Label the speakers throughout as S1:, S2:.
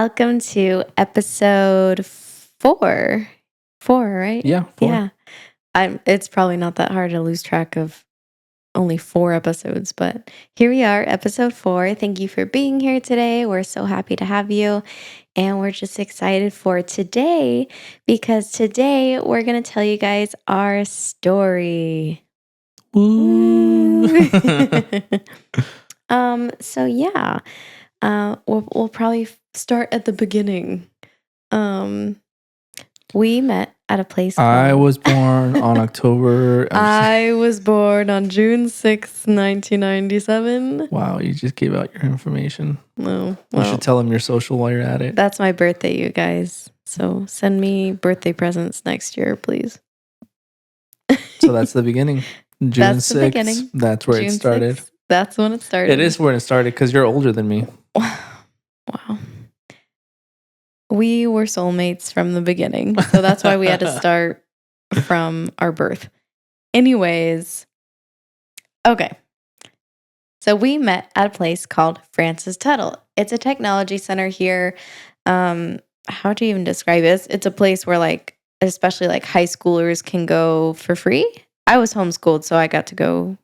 S1: Welcome to episode 4. 4, right?
S2: Yeah, 4.
S1: Yeah. It's probably not that hard to lose track of only 4 episodes, but here we are, episode 4. Thank you for being here today. We're so happy to have you. And we're just excited for today because today we're going to tell you guys our story.
S2: Woo.
S1: So yeah. We'll probably start at the beginning. We met at a place
S2: I
S1: called...
S2: was born on October.
S1: I was born on June 6th, 1997.
S2: Wow, you just gave out your information.
S1: No,
S2: You should tell them your social while you're at it.
S1: That's my birthday, you guys. So send me birthday presents next year, please.
S2: So that's the beginning. June
S1: That's
S2: 6th.
S1: the beginning.
S2: That's where
S1: June
S2: it started.
S1: 6th, that's when it started.
S2: It is when it started because you're older than me.
S1: Wow. We were soulmates from the beginning. So that's why we had to start from our birth. Anyways. Okay. So we met at a place called Francis Tuttle. It's a technology center here. How do you even describe it? It's a place where especially high schoolers can go for free. I was homeschooled, so I got to go.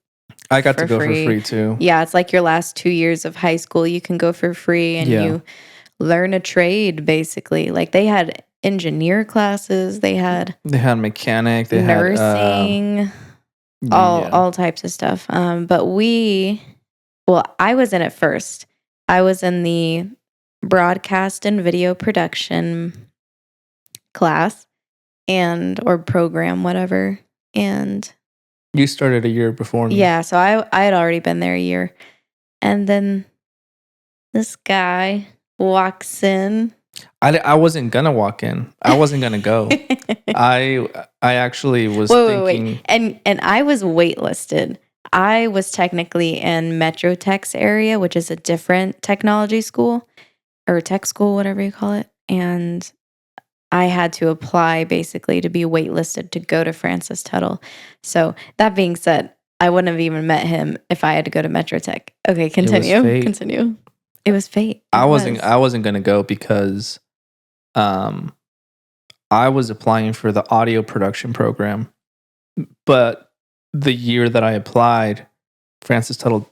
S2: I got to go for free too.
S1: Yeah, it's like your last 2 years of high school. You can go for free and you learn a trade, basically. Like they had engineer classes. They had
S2: mechanic. They
S1: nursing.
S2: had
S1: all types of stuff. But I was in it first. I was in the broadcast and video production class or program, whatever. And
S2: you started a year before me.
S1: Yeah, so I had already been there a year. And then this guy walks in.
S2: I wasn't gonna walk in. I wasn't gonna go. I actually was thinking.
S1: Wait. And I was waitlisted. I was technically in Metro Tech's area, which is a different technology school or tech school, whatever you call it. And I had to apply basically to be waitlisted to go to Francis Tuttle. So that being said, I wouldn't have even met him if I had to go to Metro Tech. Okay, continue. Continue. It was fate.
S2: I wasn't gonna go because I was applying for the audio production program, but the year that I applied, Francis Tuttle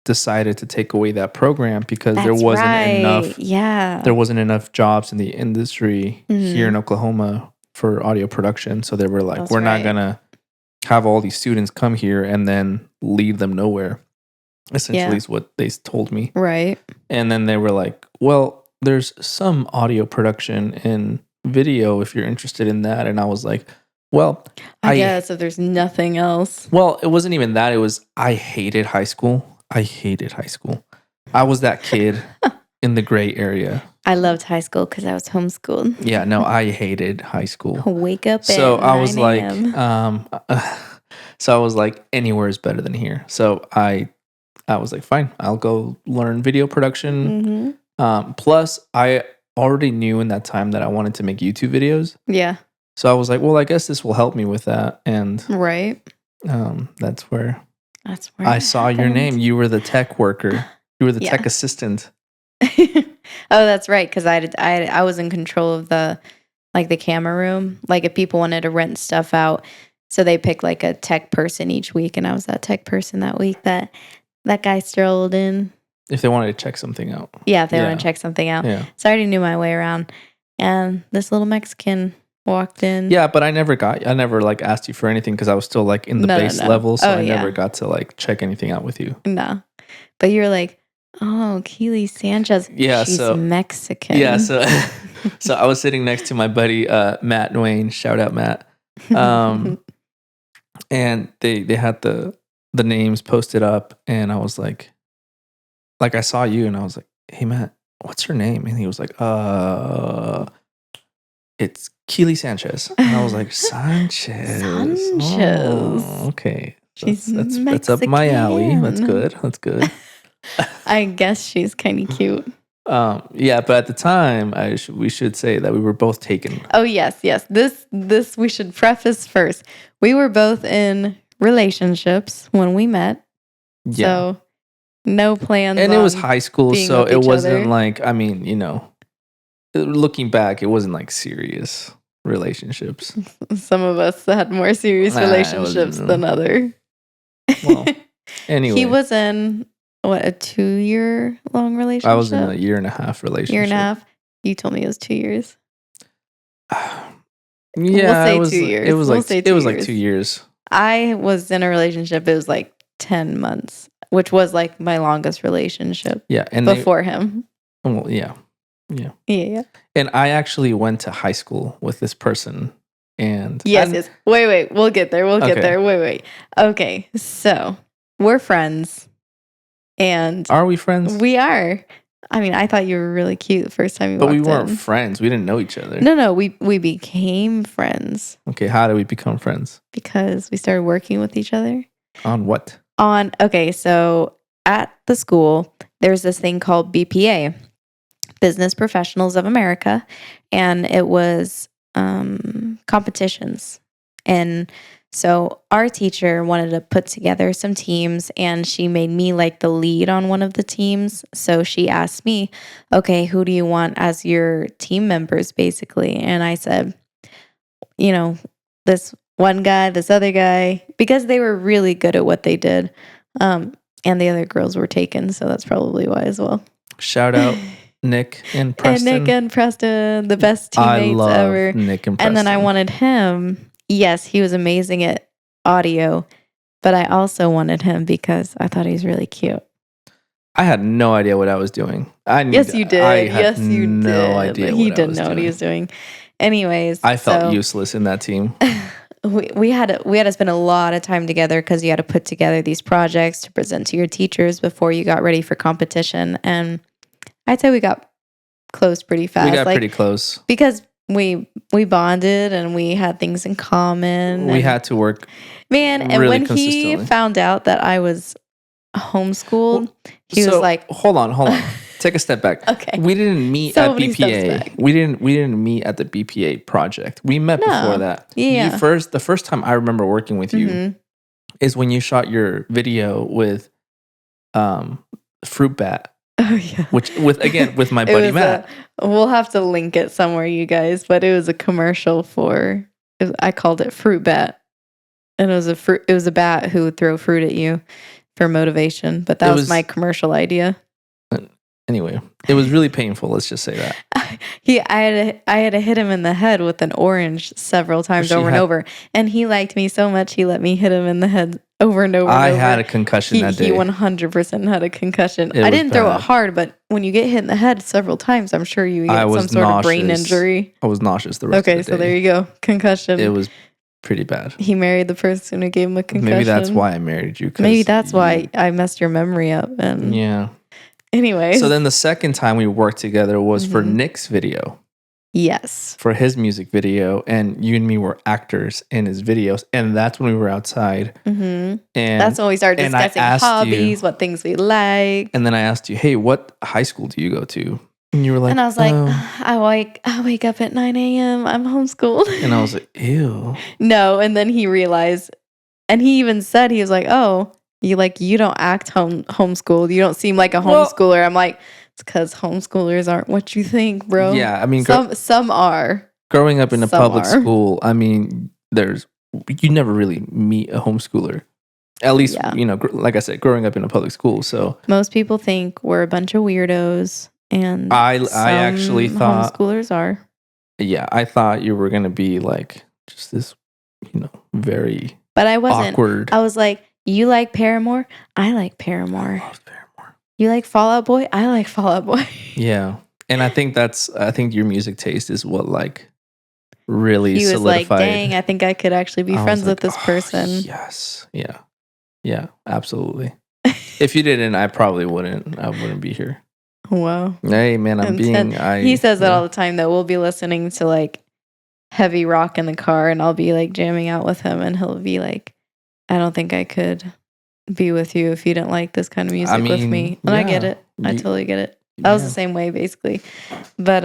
S2: decided to take away that program because there wasn't enough.
S1: Yeah,
S2: there wasn't enough jobs in the industry here in Oklahoma for audio production. So they were like, "We're not gonna have all these students come here and then leave them nowhere." Essentially, is what they told me.
S1: Right.
S2: And then they were like, "Well, there's some audio production and video if you're interested in that." And I was like, well,
S1: I guess if there's nothing else.
S2: Well, it wasn't even that. It was, I hated high school. I was that kid in the gray area.
S1: I loved high school because I was homeschooled.
S2: Yeah, no, I hated high school.
S1: Wake up
S2: so
S1: at
S2: I was
S1: 9
S2: like, anywhere is better than here. So I was like, fine, I'll go learn video production. Plus, I already knew in that time that I wanted to make YouTube videos.
S1: Yeah.
S2: So I was like, well, I guess this will help me with that. And
S1: right.
S2: That's where
S1: I
S2: saw your name. You were the tech worker. You were the tech assistant.
S1: Oh, that's right. Because I was in control of the camera room. Like if people wanted to rent stuff out, so they pick like a tech person each week, and I was that tech person that week that guy strolled in.
S2: If they wanted to check something out.
S1: Yeah, if they want to check something out.
S2: Yeah.
S1: So I already knew my way around, and this little Mexican walked in.
S2: Yeah, but I never asked you for anything because I was still like in the base level, so I never got to like check anything out with you.
S1: No, but you were like, oh, Keely Sanchez.
S2: Yeah,
S1: she's Mexican.
S2: Yeah, so I was sitting next to my buddy Matt Wayne. Shout out Matt. And they had the names posted up, and I was like I saw you, and I was like, hey Matt, what's her name? And he was like, it's Keely Sanchez. And I was like, Sanchez. Oh, okay. That's up my alley. That's good.
S1: I guess she's kind of cute.
S2: Yeah, but at the time, we should say that we were both taken.
S1: Oh, yes. This we should preface first. We were both in relationships when we met. Yeah. So no plans.
S2: And it was high school, so it wasn't like, I mean, you know, looking back, it wasn't like serious relationships.
S1: Some of us had more serious relationships than other.
S2: Well, anyway.
S1: He was in, what, a 2-year long relationship?
S2: I was in a 1.5-year relationship.
S1: 1.5 years? You told me it was 2 years.
S2: Yeah,
S1: we'll say 2 years.
S2: It was like 2 years.
S1: I was in a relationship. It was like 10 months, which was like my longest relationship.
S2: Yeah, and
S1: before him.
S2: Well, yeah. And I actually went to high school with this person, and
S1: yes. Wait. We'll get there. Get there. Wait. Okay, so we're friends, and
S2: are we friends?
S1: We are. I mean, I thought you were really cute the first time you
S2: walked
S1: in. But
S2: we weren't friends. We didn't know each other.
S1: No, we became friends.
S2: Okay, how did we become friends?
S1: Because we started working with each other.
S2: On what?
S1: Okay, so at the school, there's this thing called BPA, Business Professionals of America, and it was competitions. And so our teacher wanted to put together some teams, and she made me like the lead on one of the teams. So she asked me, okay, who do you want as your team members, basically? And I said, this one guy, this other guy, because they were really good at what they did. And the other girls were taken, so that's probably why as well.
S2: Shout out Nick and Preston.
S1: The best teammates
S2: I love
S1: ever.
S2: Nick and Preston.
S1: And then I wanted him. Yes, he was amazing at audio, but I also wanted him because I thought he was really cute.
S2: I had no idea what I was doing.
S1: Yes, you did.
S2: I had no idea.
S1: But he didn't know what he was doing. Anyways,
S2: I felt useless in that team.
S1: We had to spend a lot of time together because you had to put together these projects to present to your teachers before you got ready for competition. And I'd say we got close pretty fast.
S2: We got pretty close
S1: because we bonded and we had things in common.
S2: We had to work,
S1: man. And
S2: really
S1: when he found out that I was homeschooled, he was like,
S2: "Hold on, take a step back."
S1: Okay,
S2: we didn't meet at BPA. We didn't meet at the BPA project. We met before that.
S1: Yeah.
S2: The first time I remember working with you is when you shot your video with Fruit Bat.
S1: Oh yeah,
S2: with my buddy Matt.
S1: We'll have to link it somewhere, you guys. But it was a commercial I called it Fruit Bat, and it was a bat who would throw fruit at you for motivation. But that was my commercial idea.
S2: Anyway, it was really painful. Let's just say that.
S1: I had to hit him in the head with an orange several times and over, and he liked me so much he let me hit him in the head over and over. I
S2: had a concussion that day.
S1: He 100% had a concussion. I didn't throw it hard, but when you get hit in the head several times, I'm sure you get some sort of brain injury.
S2: I was nauseous the rest of the day.
S1: Okay, so there you go. Concussion.
S2: It was pretty bad.
S1: He married the person who gave him a concussion.
S2: Maybe that's why I married you.
S1: Maybe that's why I messed your memory up. And
S2: yeah.
S1: Anyway.
S2: So then the second time we worked together was for Nick's video.
S1: Yes.
S2: For his music video, and you and me were actors in his videos, and that's when we were outside. And
S1: that's when we started discussing hobbies, what things we like.
S2: And then I asked you, "Hey, what high school do you go to?" And you were like,
S1: and I was like, I wake up at 9 a.m. I'm homeschooled.
S2: And I was like, ew.
S1: No, and then he realized, and he even said, he was like, oh, you don't act homeschooled. You don't seem like a homeschooler. I'm like, it's because homeschoolers aren't what you think, bro.
S2: Yeah, I mean,
S1: some are.
S2: Growing up in a public school, I mean, you never really meet a homeschooler. At least, like I said, growing up in a public school. So
S1: most people think we're a bunch of weirdos, and
S2: I actually thought
S1: homeschoolers are.
S2: Yeah, I thought you were gonna be like just this, very.
S1: But I wasn't.
S2: Awkward.
S1: I was like, you like Paramore? I like Paramore.
S2: I love Paramore.
S1: You like Fall Out Boy? I like Fall Out Boy.
S2: Yeah. And I think your music taste is what really
S1: he was
S2: solidified.
S1: Like, dang, I think I could actually be friends with this person.
S2: Yes. Yeah. Yeah, absolutely. If you didn't, I probably wouldn't. I wouldn't be here.
S1: Wow.
S2: Hey man,
S1: he says that all the time though. We'll be listening to heavy rock in the car and I'll be jamming out with him and he'll be like, I don't think I could be with you if you didn't like this kind of music with me. And I get it. I totally get it. I was the same way basically. But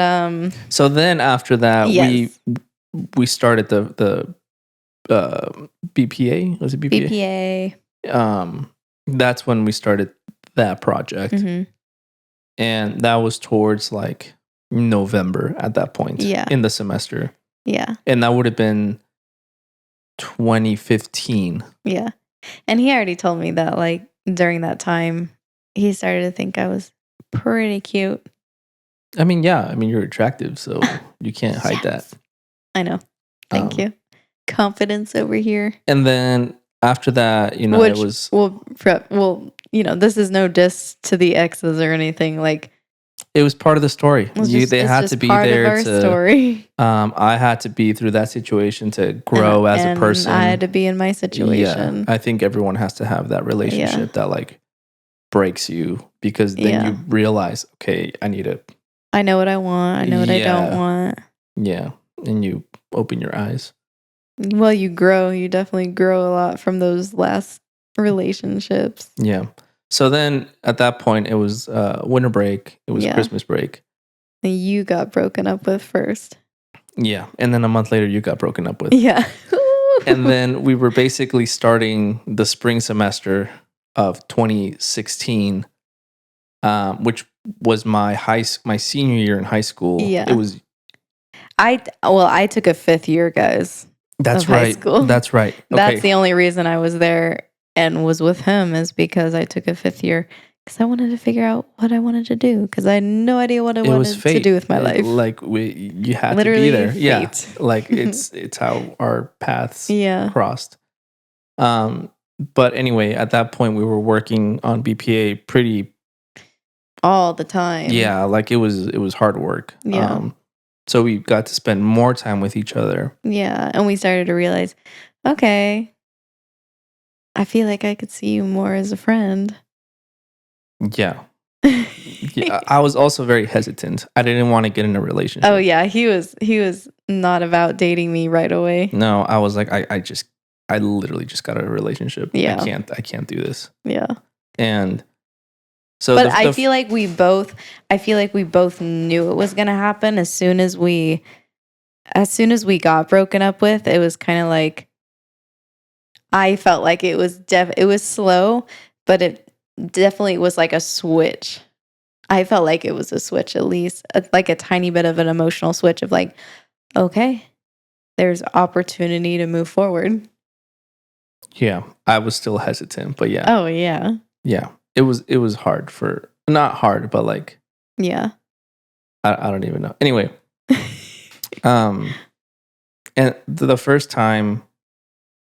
S2: so then after that we started the BPA. Was it BPA?
S1: BPA.
S2: That's when we started that project. And that was towards November at that point.
S1: Yeah.
S2: In the semester.
S1: Yeah.
S2: And that would have been 2015.
S1: Yeah. And he already told me that, like, during that time, he started to think I was pretty cute.
S2: I mean, yeah. I mean, you're attractive, so you can't hide that.
S1: I know. Thank you. Confidence over here.
S2: And then after that, you know, it was...
S1: Well, you know, this is no diss to the exes or anything. Like,
S2: it was part of the story. They had to be there to...
S1: story.
S2: I had to be through that situation to grow as a person.
S1: I had to be in my situation.
S2: Yeah, I think everyone has to have that relationship that, like, breaks you, because then you realize, okay, I know
S1: what I want. I know what I don't want.
S2: Yeah, and you open your eyes.
S1: Well, you grow. You definitely grow a lot from those last relationships.
S2: Yeah. So then at that point, it was winter break. It was Christmas break.
S1: And you got broken up with first.
S2: Yeah. And then a month later, you got broken up with.
S1: Yeah.
S2: And then we were basically starting the spring semester of 2016, which was my senior year in high school.
S1: Yeah.
S2: It was...
S1: I took a 5th year, guys.
S2: That's right. High school. That's right. Okay.
S1: That's the only reason I was there and was with him, is because I took a 5th year, because I wanted to figure out what I wanted to do, because I had no idea what I wanted to do with my life.
S2: Like you had
S1: literally
S2: to be there.
S1: Fate.
S2: Yeah. Like it's how our paths crossed. But anyway, at that point we were working on BPA pretty
S1: all the time.
S2: Yeah, like it was hard work.
S1: Yeah.
S2: So we got to spend more time with each other.
S1: Yeah. And we started to realize, okay, I feel like I could see you more as a friend.
S2: Yeah. Yeah. I was also very hesitant. I didn't want to get in a relationship.
S1: Oh yeah. He was not about dating me right away.
S2: No, I was like, I literally just got a relationship.
S1: Yeah.
S2: I can't do this.
S1: Yeah.
S2: And so,
S1: but I feel like we both knew it was going to happen as soon as we got broken up with. It was kind of like, I felt like it was slow, but it definitely was like a switch. I felt like it was a switch, at least like a tiny bit of an emotional switch of like, okay, there's opportunity to move forward.
S2: Yeah, I was still hesitant, but yeah.
S1: Oh yeah.
S2: Yeah. It was hard not hard, but like,
S1: yeah.
S2: I don't even know. Anyway, and the first time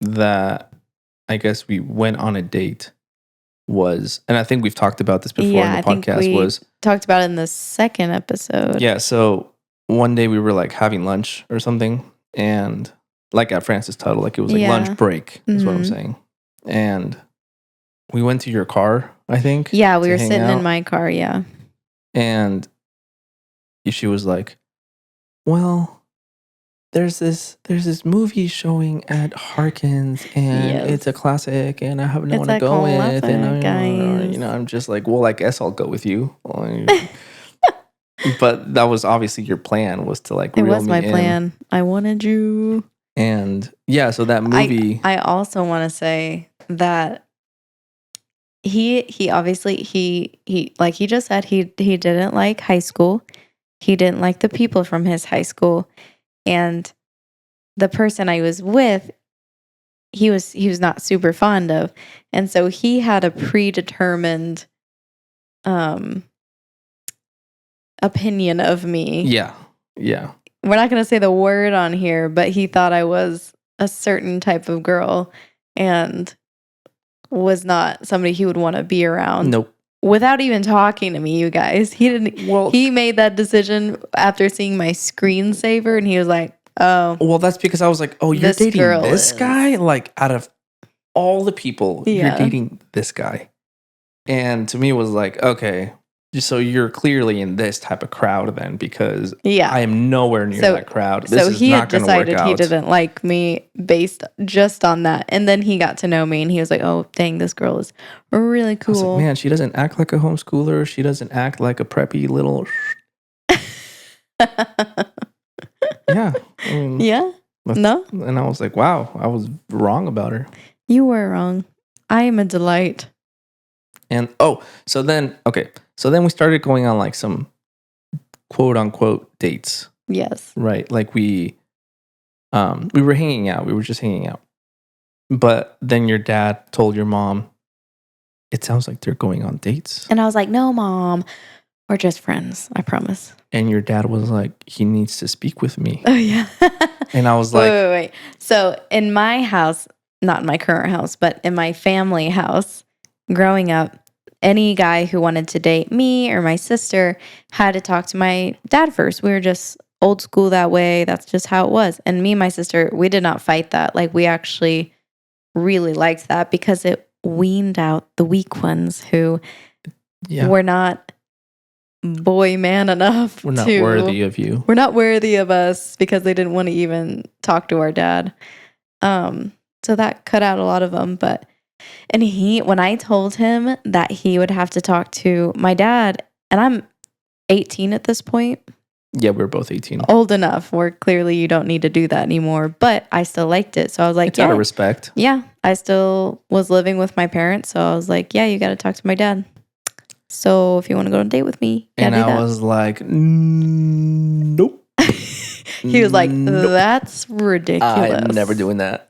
S2: that I guess we went on a date was, and I think we've talked about this before in the podcast, was
S1: talked about it in the second episode.
S2: Yeah. So one day we were like having lunch or something, and like at Francis Tuttle, like it was like lunch break is what I'm saying. And we went to your car, I think.
S1: Yeah, we were sitting in my car, yeah.
S2: And she was like, well, there's this movie showing at Harkins, and it's a classic, and I have no one to go with. And I'm just like, well, I guess I'll go with you. But that was obviously your plan, was to like reel me in. It was
S1: my plan. I wanted you.
S2: And yeah, so that movie.
S1: I also want to say that he obviously he like he just said, he didn't like high school. He didn't like the people from his high school, and the person I was with, he was not super fond of, and so he had a predetermined opinion of me.
S2: Yeah.
S1: We're not going to say the word on here, but he thought I was a certain type of girl and was not somebody he would want to be around.
S2: Nope.
S1: Without even talking to me, you guys. He didn't. Well, he made that decision after seeing my screensaver, and he was like, "Oh,
S2: well, that's because I was like, oh, you're dating this guy? Like, out of all the people, you're dating this guy." And to me, it was like, okay, so you're clearly in this type of crowd then, because I am nowhere near that crowd. This is not going to work out. So he decided
S1: he didn't like me based just on that. And then he got to know me, and he was like, oh, dang, this girl is really cool. I was
S2: like, man, she doesn't act like a homeschooler. She doesn't act like a preppy little... Yeah. I mean,
S1: yeah? No?
S2: And I was like, wow, I was wrong about her.
S1: You were wrong. I am a delight.
S2: And, so then we started going on like some quote unquote dates.
S1: Yes.
S2: Right. Like we were hanging out. We were just hanging out. But then your dad told your mom, it sounds like they're going on dates.
S1: And I was like, no, Mom, we're just friends. I promise.
S2: And your dad was like, he needs to speak with me.
S1: Oh, yeah.
S2: And I was like,
S1: wait. So in my house, not in my current house, but in my family house, growing up, any guy who wanted to date me or my sister had to talk to my dad first. We were just old school that way. That's just how it was. And me and my sister, we did not fight that. Like, we actually really liked that because it weaned out the weak ones who were not boy man enough.
S2: We're not worthy of you.
S1: We're not worthy of us because they didn't want to even talk to our dad. So that cut out a lot of them. And when I told him that he would have to talk to my dad, and I'm 18 at this point.
S2: Yeah, we're both 18.
S1: Old enough where clearly you don't need to do that anymore, but I still liked it. So I was like,
S2: it's out of respect.
S1: Yeah, I still was living with my parents. So I was like, yeah, you got to talk to my dad. So if you want to go on a date with me,
S2: and I was like, nope.
S1: He was like, that's ridiculous.
S2: I'm never doing that.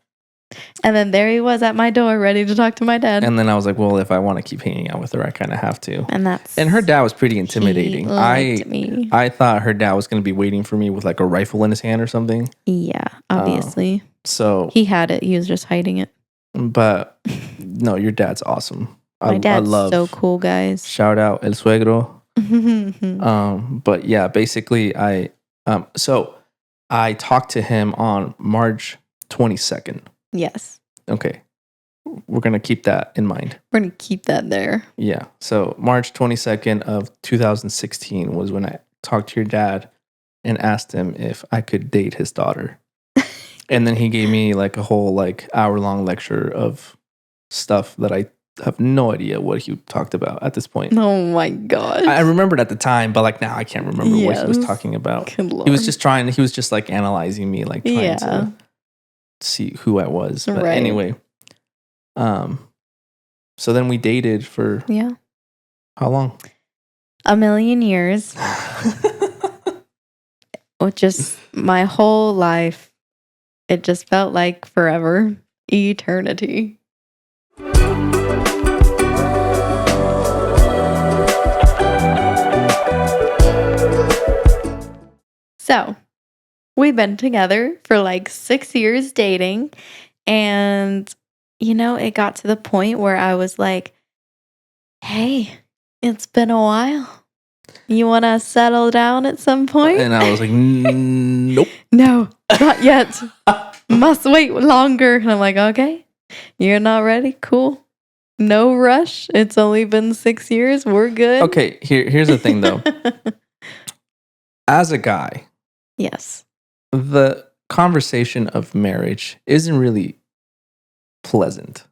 S1: And then there he was at my door ready to talk to my dad.
S2: And then I was like, well, if I want to keep hanging out with her, I kind of have to.
S1: And
S2: her dad was pretty intimidating. I thought her dad was going to be waiting for me with like a rifle in his hand or something.
S1: Yeah, obviously.
S2: So
S1: he had it. He was just hiding it.
S2: But no, your dad's awesome.
S1: My dad's so cool, guys.
S2: Shout out El Suegro. But yeah, basically so I talked to him on March 22nd.
S1: Yes.
S2: Okay. We're going to keep that in mind.
S1: We're going to keep that there.
S2: Yeah. So March 22nd of 2016 was when I talked to your dad and asked him if I could date his daughter. And then he gave me like a whole like hour-long lecture of stuff that I have no idea what he talked about at this point.
S1: Oh my God.
S2: I remembered at the time, but like now I can't remember what he was talking about.
S1: Good Lord.
S2: He was just like analyzing me, like trying to see who I was. But anyway, so then we dated for how long?
S1: A million years. Just my whole life. It just felt like forever, eternity. So, we've been together for like 6 years dating. And, it got to the point where I was like, hey, it's been a while. You want to settle down at some point?
S2: And I was like, nope.
S1: No, not yet. Must wait longer. And I'm like, okay, you're not ready? Cool. No rush. It's only been 6 years. We're good.
S2: Okay, here's the thing though. As a guy,
S1: yes,
S2: the conversation of marriage isn't really pleasant.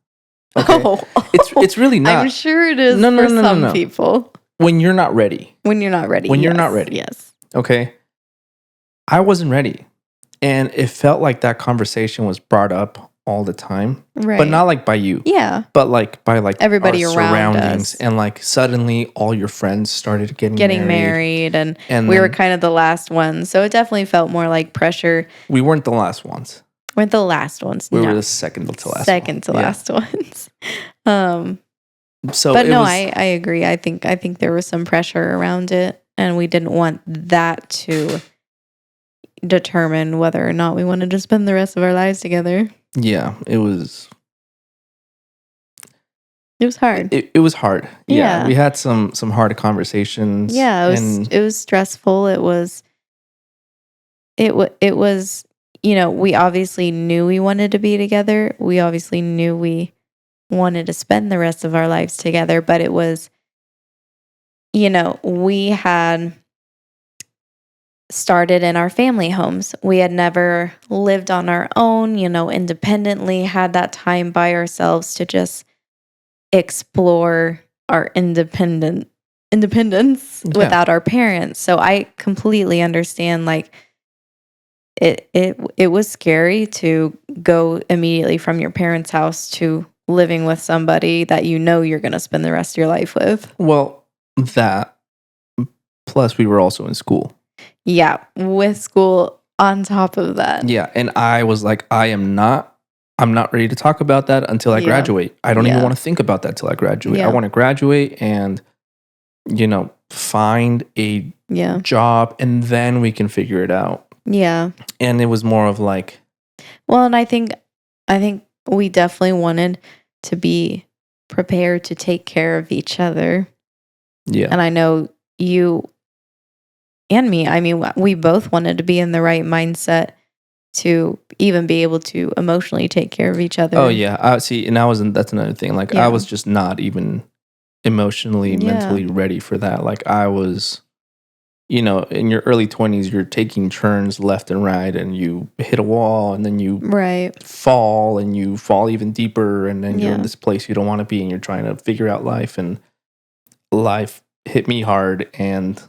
S2: Okay? It's really not.
S1: I'm sure it is for some people.
S2: When you're not ready.
S1: When you're not ready.
S2: You're not ready.
S1: Yes.
S2: Okay. I wasn't ready. And it felt like that conversation was brought up all the time.
S1: Right.
S2: But not like by you.
S1: Yeah.
S2: But like by like
S1: everybody
S2: our
S1: around
S2: surroundings.
S1: us.
S2: And like suddenly all your friends started getting
S1: married. And we were kind of the last ones. So it definitely felt more like pressure.
S2: We weren't the last ones.
S1: We weren't the last ones.
S2: We were the second to last.
S1: Last ones.
S2: So
S1: but no, I agree. I think there was some pressure around it, and we didn't want that to determine whether or not we wanted to spend the rest of our lives together.
S2: Yeah, it was
S1: hard.
S2: It was hard. Yeah, we had some hard conversations.
S1: Yeah, it was stressful. It was. We obviously knew we wanted to be together. We obviously knew we wanted to spend the rest of our lives together, but it was, we had started in our family homes. We had never lived on our own, independently, had that time by ourselves to just explore our independence without our parents. So I completely understand, like, it was scary to go immediately from your parents' house to living with somebody that you're going to spend the rest of your life with.
S2: Well, that, Plus, we were also in school.
S1: Yeah, with school on top of that.
S2: Yeah, and I was like, I'm not ready to talk about that until I graduate. I don't even want to think about that till I graduate. I want to graduate and, find a job, and then we can figure it out.
S1: Yeah.
S2: And it was more of like,
S1: well, and I think we definitely wanted to be prepared to take care of each other.
S2: Yeah.
S1: And I know you and me, I mean, we both wanted to be in the right mindset to even be able to emotionally take care of each other.
S2: Oh yeah. See, and that's another thing. Like I was just not even emotionally, mentally ready for that. Like I was, in your early 20s, you're taking turns left and right, and you hit a wall, and then you fall, and you fall even deeper, and then you're in this place you don't want to be, and you're trying to figure out life, and life hit me hard, and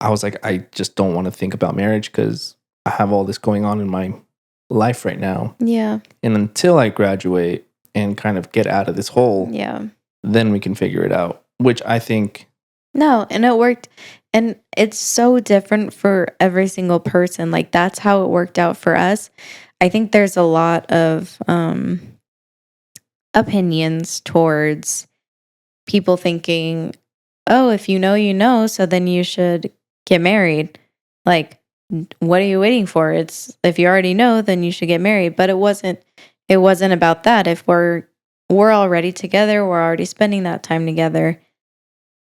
S2: I was like, I just don't want to think about marriage because I have all this going on in my life right now.
S1: Yeah.
S2: And until I graduate and kind of get out of this hole, then we can figure it out, which I think.
S1: No, and it worked. And it's so different for every single person. Like that's how it worked out for us. I think there's a lot of opinions towards people thinking, oh, if you know, so then you should get married. Like, what are you waiting for? It's if you already know, then you should get married. But it wasn't about that. If we're already together, we're already spending that time together.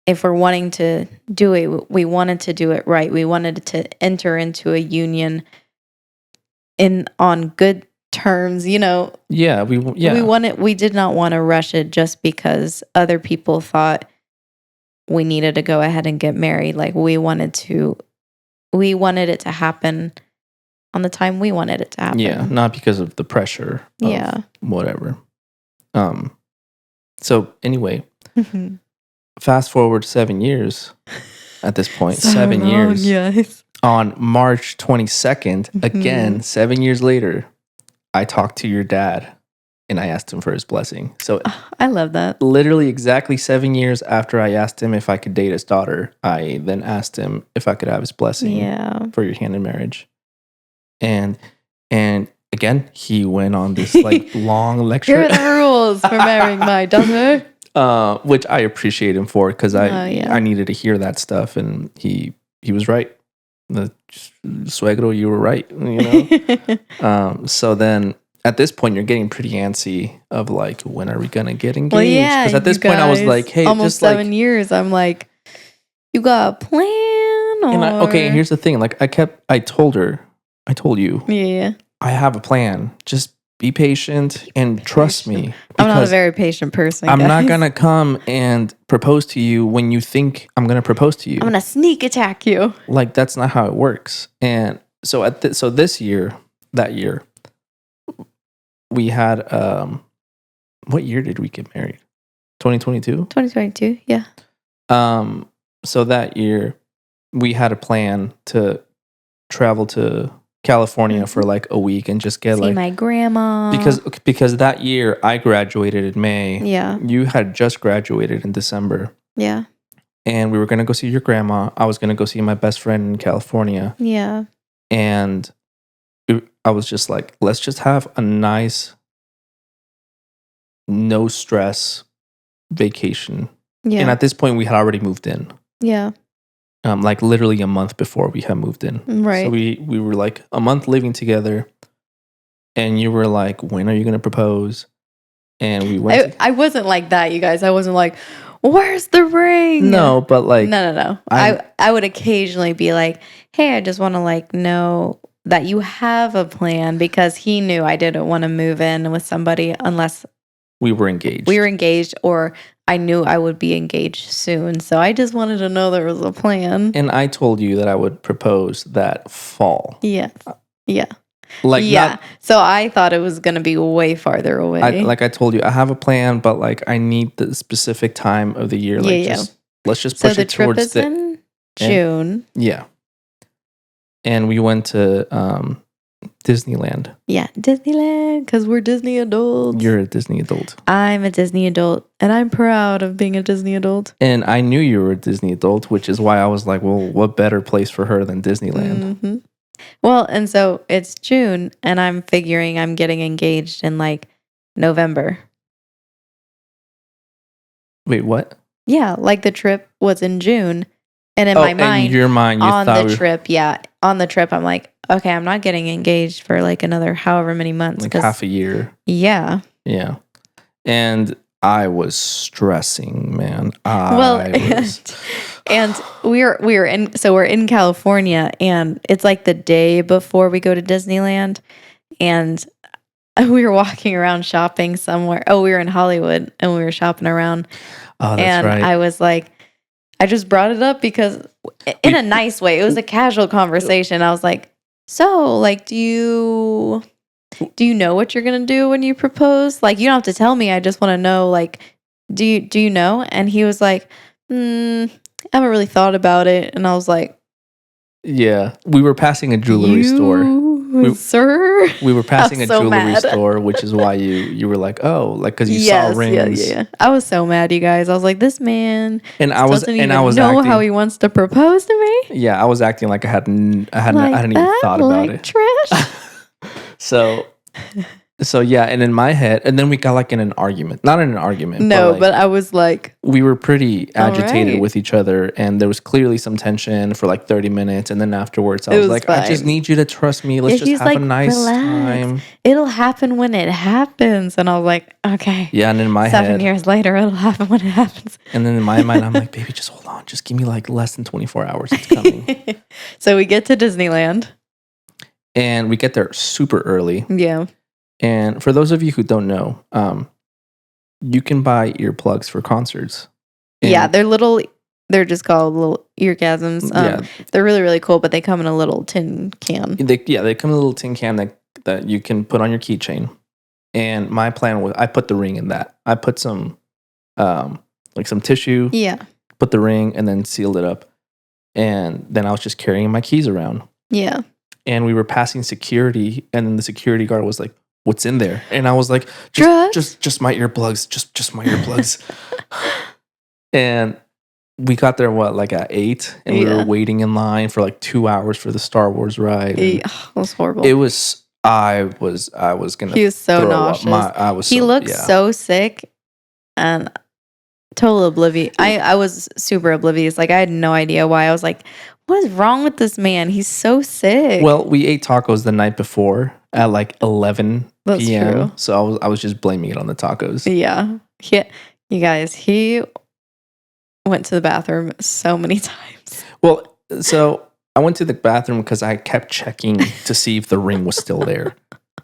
S1: If we're wanting to do it, we wanted to do it right. We wanted to enter into a union on good terms,
S2: Yeah,
S1: we did not want to rush it just because other people thought we needed to go ahead and get married. Like we wanted it to happen on the time we wanted it to happen.
S2: Yeah, not because of the pressure of whatever. So anyway, fast forward 7 years at this point.
S1: So
S2: 7
S1: long,
S2: years.
S1: yes.
S2: On March 22nd, again, 7 years later, I talked to your dad and I asked him for his blessing. So
S1: I love that.
S2: Literally exactly 7 years after I asked him if I could date his daughter, I then asked him if I could have his blessing for your hand in marriage. And again, he went on this like long lecture.
S1: Here are the rules for marrying my daughter.
S2: Which I appreciate him for because I needed to hear that stuff, and he was right. The suegro, you were right. So then at this point, you're getting pretty antsy of like, when are we gonna get engaged?
S1: Well, yeah,
S2: because at this point, I was like, hey,
S1: almost
S2: just
S1: 7 years. I'm like, you got a plan? Or?
S2: And here's the thing. Like I told you, I have a plan. Just be patient and trust me.
S1: I'm not a very patient person.
S2: I'm not going to come and propose to you when you think I'm going to propose to you.
S1: I'm going to sneak attack you.
S2: Like, that's not how it works. And so that year, we had, what year did we get married? 2022?
S1: 2022, yeah.
S2: So that year, we had a plan to travel to California for like a week and just get
S1: see my grandma,
S2: because that year I graduated in May.
S1: Yeah,
S2: you had just graduated in December.
S1: Yeah,
S2: and we were gonna go see your grandma. I was gonna go see my best friend in California.
S1: Yeah,
S2: and I was just like, let's just have a nice, no stress vacation. Yeah, and at this point we had already moved in.
S1: Yeah.
S2: Like literally a month before we had moved in.
S1: Right.
S2: So we were like a month living together, and you were like, when are you going to propose? And we went.
S1: I wasn't like that, you guys. I wasn't like, where's the ring?
S2: No, but like.
S1: No. I would occasionally be like, hey, I just want to like know that you have a plan, because he knew I didn't want to move in with somebody unless
S2: we were engaged.
S1: Or I knew I would be engaged soon. So I just wanted to know there was a plan.
S2: And I told you that I would propose that fall.
S1: Yes. Yeah.
S2: Like,
S1: yeah. So I thought it was going to be way farther away.
S2: I told you, I have a plan, but like I need the specific time of the year. Like let's just push it towards
S1: the trip is in June.
S2: Yeah. And we went to Disneyland.
S1: Yeah, Disneyland, because we're Disney adults.
S2: You're a Disney adult.
S1: I'm a Disney adult, and I'm proud of being a Disney adult.
S2: And I knew you were a Disney adult, which is why I was like, well, what better place for her than Disneyland?
S1: Mm-hmm. Well, and so it's June, and I'm figuring I'm getting engaged in like November.
S2: Wait, what?
S1: Yeah, like the trip was in June. And in my mind,
S2: in your mind, you
S1: on
S2: thought
S1: the trip, on the trip, I'm like, okay, I'm not getting engaged for like another however many months.
S2: Like half a year.
S1: Yeah.
S2: Yeah. And I was stressing, man.
S1: And we're in California, and it's like the day before we go to Disneyland, and we were walking around shopping somewhere. Oh, we were in Hollywood, and we were shopping around.
S2: Oh, that's
S1: and
S2: right.
S1: I was like, I just brought it up because in a nice way, it was a casual conversation. I was like, so like, do you know what you're going to do when you propose? Like, you don't have to tell me. I just want to know, like, do you know? And he was like, I haven't really thought about it. And I was like,
S2: yeah, we were passing a jewelry store.
S1: Sir?
S2: We were passing a jewelry store, which is why you were like, oh, like, because you saw rings.
S1: Yeah. I was so mad, you guys. I was like, this man
S2: doesn't even
S1: know how he wants to propose to me.
S2: Yeah, I was acting like I hadn't even thought about it.
S1: Trash.
S2: So yeah, and in my head, and then we got like in an argument. Not in an argument.
S1: No, but I was like,
S2: we were pretty agitated with each other, and there was clearly some tension for like 30 minutes, and then afterwards I was like, fine. I just need you to trust me. Let's just have a nice time.
S1: It'll happen when it happens. And I was like, okay.
S2: Yeah, and in my head,
S1: 7 years later, it'll happen when it happens.
S2: And then in my mind, I'm like, baby, just hold on. Just give me like less than 24 hours. It's coming.
S1: So we get to Disneyland.
S2: And we get there super early.
S1: Yeah.
S2: And for those of you who don't know, you can buy earplugs for concerts.
S1: Yeah, they're just called little eargasms. They're really, really cool, but they come in a little tin can.
S2: They come in a little tin can that you can put on your keychain. And my plan was, I put the ring in that. I put some, like some tissue.
S1: Yeah.
S2: Put the ring and then sealed it up. And then I was just carrying my keys around.
S1: Yeah.
S2: And we were passing security, and then the security guard was like, what's in there? And I was like, just my earplugs, just my earplugs. And we got there, at 8? And we were waiting in line for like 2 hours for the Star Wars ride.
S1: It was horrible.
S2: I was gonna.
S1: He was so nauseous. He looked so sick and total oblivious. I was super oblivious. Like, I had no idea why. I was like, what is wrong with this man? He's so sick.
S2: Well, we ate tacos the night before at like 11 p.m.
S1: True.
S2: So I was just blaming it on the tacos.
S1: Yeah. You guys, he went to the bathroom so many times.
S2: Well, so I went to the bathroom because I kept checking to see if the ring was still there.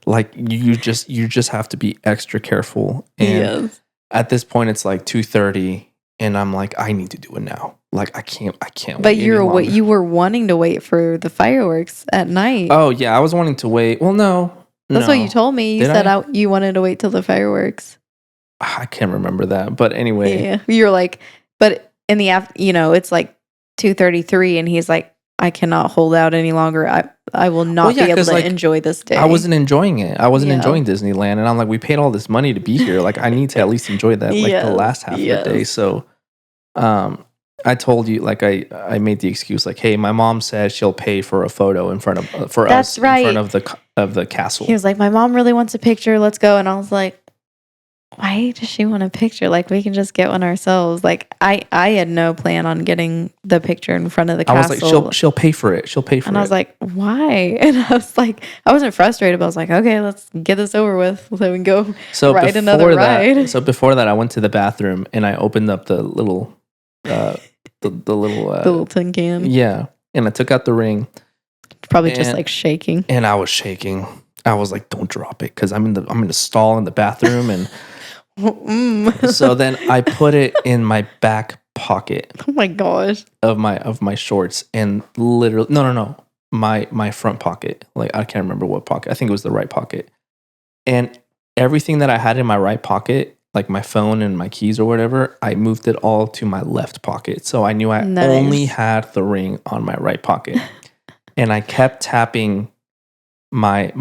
S2: Like, you just have to be extra careful. And at this point, it's like 2:30, and I'm like, I need to do it now. Like, I can't.
S1: But you were wanting to wait for the fireworks at night.
S2: Oh yeah, I was wanting to wait. Well, no.
S1: That's what you told me. You said you wanted to wait till the fireworks.
S2: I can't remember that, but anyway.
S1: Yeah, you're like, but in the it's like 2:33, and he's like, I cannot hold out any longer. I will not be able to enjoy this day.
S2: I wasn't enjoying it. I wasn't enjoying Disneyland, and I'm like, we paid all this money to be here. Like, I need to at least enjoy that, the last half of the day. So, I told you, like, I made the excuse, like, hey, my mom said she'll pay for a photo in front of us in front of the castle.
S1: He was like, my mom really wants a picture. Let's go. And I was like, why does she want a picture? Like, we can just get one ourselves. Like, I had no plan on getting the picture in front of the castle.
S2: I was like, she'll pay for it. She'll pay for it.
S1: And I was like, why? And I was like, I wasn't frustrated, but I was like, okay, let's get this over with so we can go ride another ride.
S2: So before that, I went to the bathroom and I opened up the little the little
S1: tin can.
S2: Yeah. And I took out the ring.
S1: Probably just like shaking.
S2: And I was shaking. I was like, don't drop it, because I'm in the stall in the bathroom. And so then I put it in my back pocket.
S1: Oh my gosh.
S2: Of my shorts, and literally no. My front pocket. Like, I can't remember what pocket. I think it was the right pocket. And everything that I had in my right pocket, like my phone and my keys or whatever, I moved it all to my left pocket. So I knew I only had the ring on my right pocket. And I kept tapping my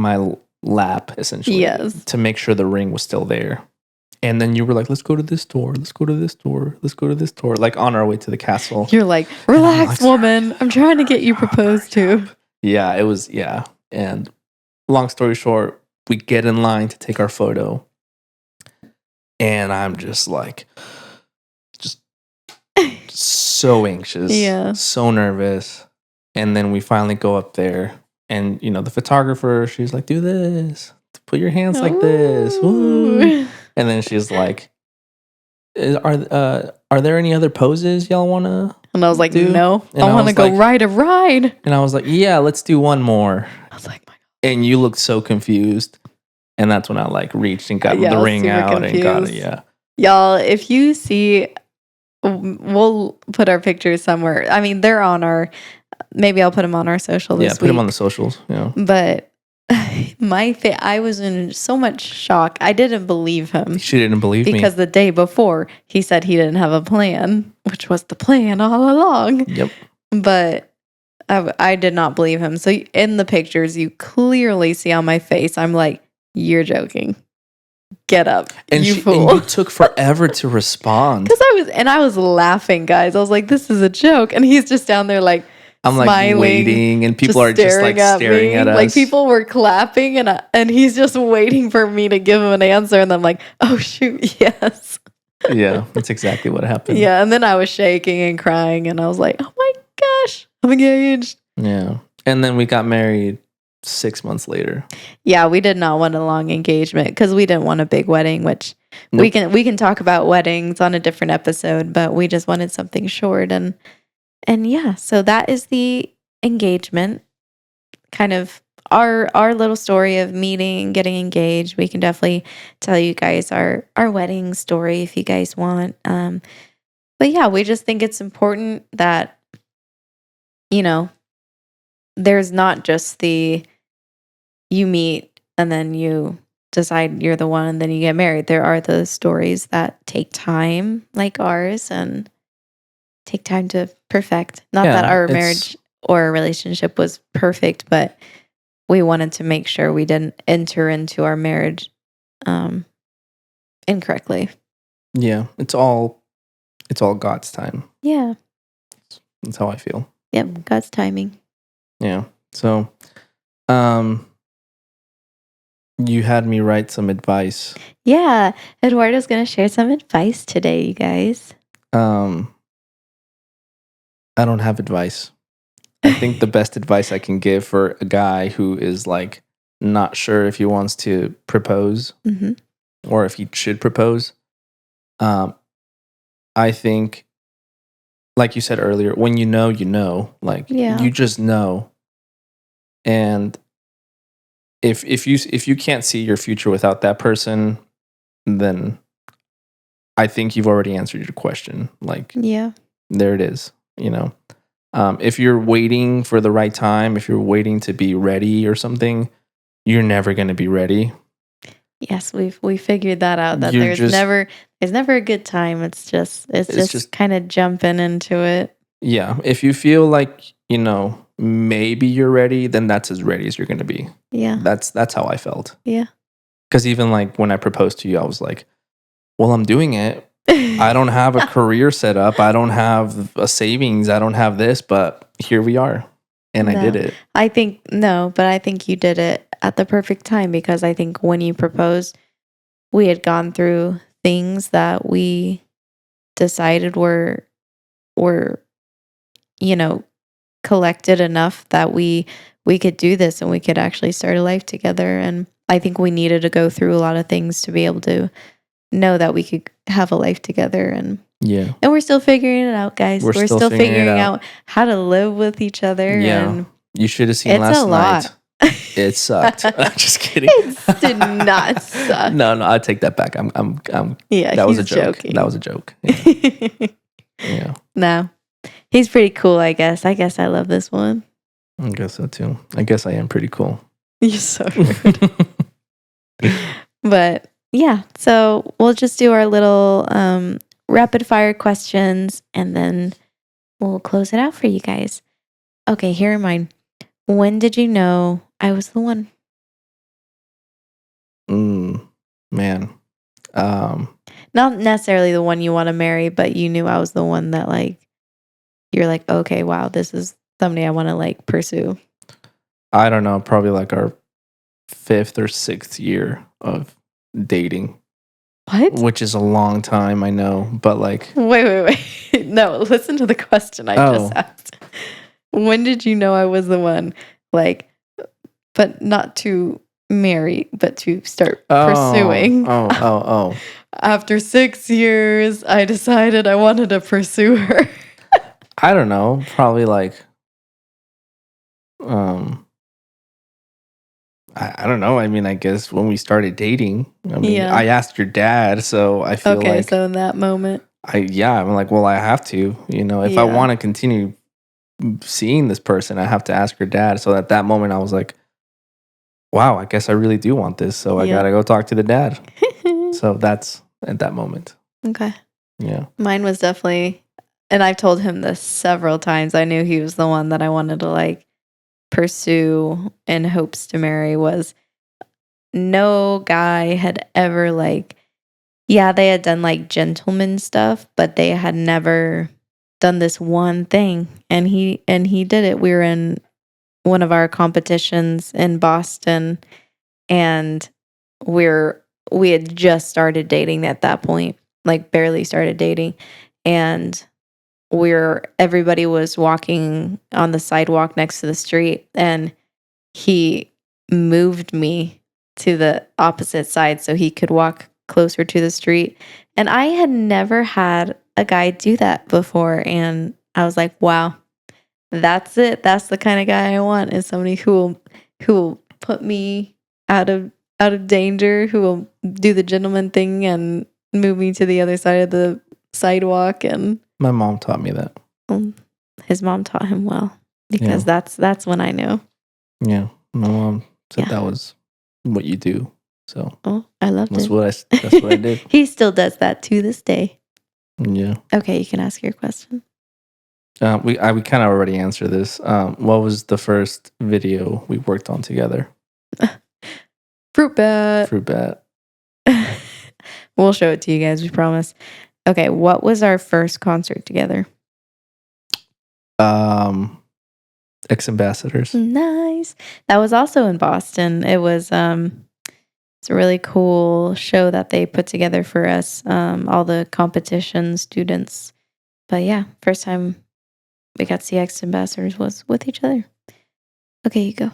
S2: lap essentially,
S1: Yes,
S2: to make sure the ring was still there. And then you were like, let's go to this store, let's go to this store, let's go to this store, like on our way to the castle.
S1: you're like, relax, woman. I'm trying to get you proposed to.
S2: Yeah, it was, yeah. And long story short, we get in line to take our photo. And I'm just like, just so anxious, so nervous. And then we finally go up there. And, the photographer, she's like, do this. Put your hands like this. Woo. And then she's like, are there any other poses y'all want to
S1: And I was like,
S2: do?
S1: no,
S2: And
S1: I want to go ride a ride.
S2: And I was like, yeah, let's do one more.
S1: I was like, my God.
S2: And you looked so confused. And that's when I reached and got the ring out and got it. Yeah.
S1: Y'all, if you see, we'll put our pictures somewhere. I mean, they're on maybe I'll put them on our social this week.
S2: Yeah, put them on the socials. Yeah.
S1: But I was in so much shock. I didn't believe him.
S2: She didn't believe me.
S1: Because the day before, he said he didn't have a plan, which was the plan all along.
S2: Yep.
S1: But I did not believe him. So in the pictures, you clearly see on my face, I'm like, you're joking. Get up,
S2: and
S1: you fool.
S2: And you took forever to respond.
S1: Because I was laughing, guys. I was like, this is a joke. And he's just down there like, I'm smiling,
S2: like waiting, and people are just like staring at us.
S1: Like people were clapping, and he's just waiting for me to give him an answer. And I'm like, oh shoot, yes.
S2: Yeah, that's exactly what happened.
S1: Yeah, and then I was shaking and crying, and I was like, oh my gosh, I'm engaged.
S2: Yeah, and then we got married 6 months later.
S1: Yeah, we did not want a long engagement because we didn't want a big wedding, which we can talk about weddings on a different episode, but we just wanted something short. And yeah, so that is the engagement, kind of our little story of meeting, getting engaged. We can definitely tell you guys our wedding story if you guys want. But yeah, we just think it's important that, there's not just you meet and then you decide you're the one and then you get married. There are the stories that take time, like ours, and take time to perfect. Not that our marriage or relationship was perfect, but we wanted to make sure we didn't enter into our marriage incorrectly.
S2: Yeah, it's all God's time.
S1: Yeah.
S2: That's how I feel.
S1: Yep, God's timing.
S2: Yeah. So, you had me write some advice.
S1: Yeah, Eduardo's going to share some advice today, you guys.
S2: I don't have advice. I think the best advice I can give for a guy who is like not sure if he wants to propose or if he should propose, I think, like you said earlier, when you know, you just know. And if you can't see your future without that person, then I think you've already answered your question. Like, yeah, there it is. If you're waiting for the right time, if you're waiting to be ready or something, you're never going to be ready.
S1: Yes, we figured that out. That there's never a good time. It's just kind of jumping into it.
S2: Yeah, if you feel like maybe you're ready, then that's as ready as you're going to be.
S1: Yeah,
S2: that's how I felt.
S1: Yeah,
S2: because even like when I proposed to you, I was like, well, I'm doing it. I don't have a career set up. I don't have a savings. I don't have this, but here we are. And I did it.
S1: I think you did it at the perfect time, because I think when you proposed, we had gone through things that we decided were collected enough that we could do this and we could actually start a life together. And I think we needed to go through a lot of things to be able to know that we could have a life together. And we're still figuring it out, guys. We're still figuring out how to live with each other.
S2: Yeah. And you should have seen last night. It sucked. I'm just kidding.
S1: It did not suck.
S2: No, I take that back. That was a joke. Joking. That was a joke. Yeah.
S1: No. He's pretty cool, I guess. I love this one.
S2: I guess so too. I guess I am pretty cool.
S1: You're so rude. But yeah, so we'll just do our little rapid fire questions and then we'll close it out for you guys. Okay, here are mine. When did you know I was the one?
S2: Man.
S1: Not necessarily the one you want to marry, but you knew I was the one that like you're like, okay, wow, this is somebody I want to like pursue.
S2: I don't know, probably like our 5th or 6th year of dating.
S1: What?
S2: Which is a long time, I know, but like
S1: wait. No, listen to the question I just asked. When did you know I was the one? Like, but not to marry, but to start pursuing.
S2: Oh.
S1: After 6 years, I decided I wanted to pursue her.
S2: I don't know, probably like I don't know. I mean, I guess when we started dating, I mean, I asked your dad, so I feel like
S1: so in that moment,
S2: I'm like, well, I have to, if I want to continue seeing this person, I have to ask your dad. So at that moment, I was like, wow, I guess I really do want this. So I gotta go talk to the dad. So that's at that moment.
S1: Okay.
S2: Yeah.
S1: Mine was definitely, and I've told him this several times. I knew he was the one that I wanted to like pursue in hopes to marry. Was no guy had ever like, they had done like gentleman stuff, but they had never done this one thing. And he did it. We were in one of our competitions in Boston, and we had just started dating at that point, like barely started dating. And everybody was walking on the sidewalk next to the street, and he moved me to the opposite side so he could walk closer to the street. And I had never had a guy do that before, and I was like, wow, that's it. That's the kind of guy I want, is somebody who will put me out of danger, who will do the gentleman thing and move me to the other side of the sidewalk. And
S2: my mom taught me that.
S1: His mom taught him well, because that's when I knew.
S2: Yeah, my mom said that was what you do. So
S1: I loved it.
S2: That's what I did.
S1: He still does that to this day.
S2: Yeah.
S1: Okay, you can ask your question.
S2: We kind of already answered this. What was the first video we worked on together?
S1: Fruit bat.
S2: Fruit bat.
S1: We'll show it to you guys, we promise. Okay, what was our first concert together?
S2: Ex Ambassadors.
S1: Nice. That was also in Boston. It was it's a really cool show that they put together for us, all the competition students. But yeah, first time we got to see Ex Ambassadors was with each other. Okay, you go.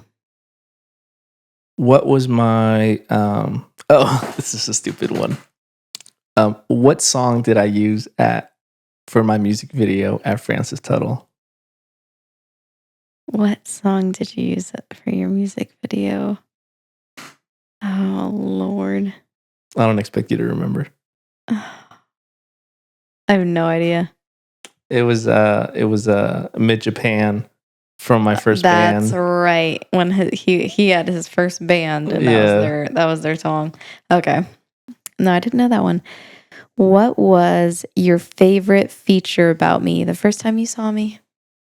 S2: What was my this is a stupid one. What song did I use for my music video at Francis Tuttle?
S1: What song did you use for your music video? Oh Lord.
S2: I don't expect you to remember.
S1: I have no idea.
S2: It was Mid Japan from my first band.
S1: That's right. When he had his first band, and that was their song. Okay. No, I didn't know that one. What was your favorite feature about me the first time you saw me?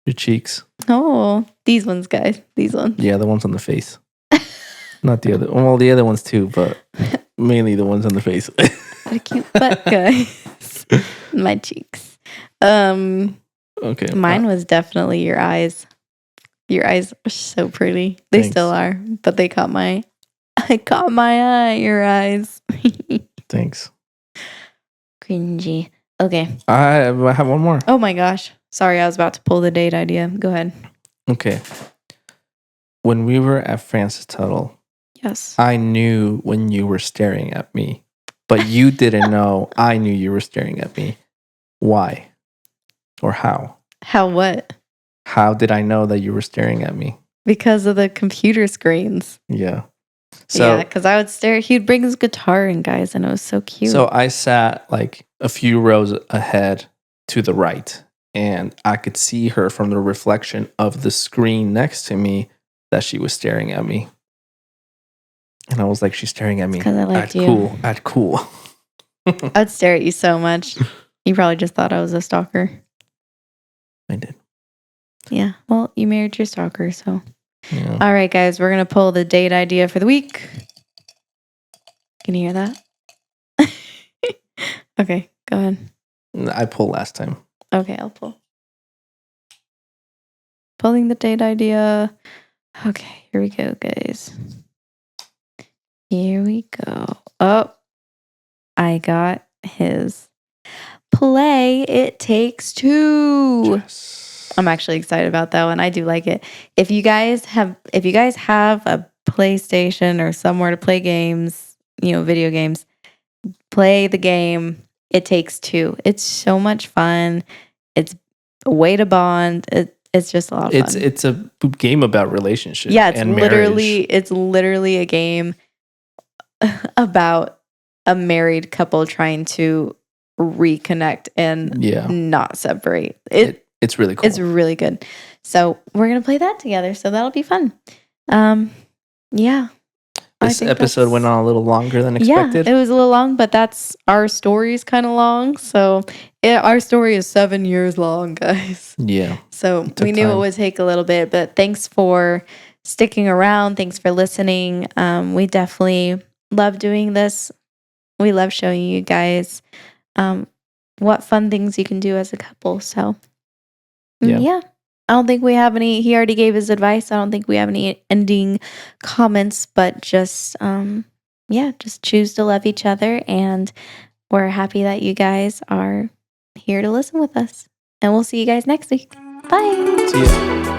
S2: Your cheeks.
S1: Oh, these ones, guys. These ones.
S2: Yeah, the ones on the face. Not the other. Well, the other ones too, but mainly the ones on the face.
S1: What a cute butt, guys. My cheeks.
S2: Okay.
S1: Mine was definitely your eyes. Your eyes are so pretty. They still are, but I caught my eye, your eyes.
S2: Thanks.
S1: Cringy. Okay.
S2: I have one more.
S1: Oh my gosh. Sorry, I was about to pull the date idea. Go ahead.
S2: Okay. When we were at Francis Tuttle,
S1: yes,
S2: I knew when you were staring at me, but you didn't know I knew you were staring at me. Why? Or how?
S1: How what?
S2: How did I know that you were staring at me?
S1: Because of the computer screens.
S2: Yeah. So,
S1: yeah, because I would stare. He'd bring his guitar in, guys, and it was so cute.
S2: So I sat like a few rows ahead to the right, and I could see her from the reflection of the screen next to me that she was staring at me. And I was like, she's staring at me.
S1: Because I liked you.
S2: Act cool.
S1: I'd stare at you so much. You probably just thought I was a stalker.
S2: I did.
S1: Yeah. Well, you married your stalker, so.
S2: Yeah.
S1: All right, guys, we're going to pull the date idea for the week. Can you hear that? Okay, go ahead.
S2: I pulled last time.
S1: Okay, I'll pull. Pulling the date idea. Okay, here we go, guys. Here we go. Oh, I got his play. It Takes Two.
S2: Yes.
S1: I'm actually excited about that one. I do like it. If you guys have a PlayStation or somewhere to play games, video games, play the game It Takes Two. It's so much fun. It's a way to bond. It's just a lot of fun.
S2: It's a game about relationship.
S1: Yeah, it's
S2: and
S1: literally a game about a married couple trying to reconnect and not separate.
S2: It's really cool.
S1: It's really good. So we're gonna play that together. So that'll be fun. Yeah.
S2: This episode went on a little longer than expected.
S1: Yeah, it was a little long, but our story's kind of long. So our story is 7 years long, guys.
S2: Yeah.
S1: So we knew it would take a little bit, but thanks for sticking around. Thanks for listening. We definitely love doing this. We love showing you guys what fun things you can do as a couple. So yeah. I don't think we have any. He already gave his advice. I don't think we have any ending comments, but just just choose to love each other. And we're happy that you guys are here to listen with us. And we'll see you guys next week. Bye.
S2: See ya.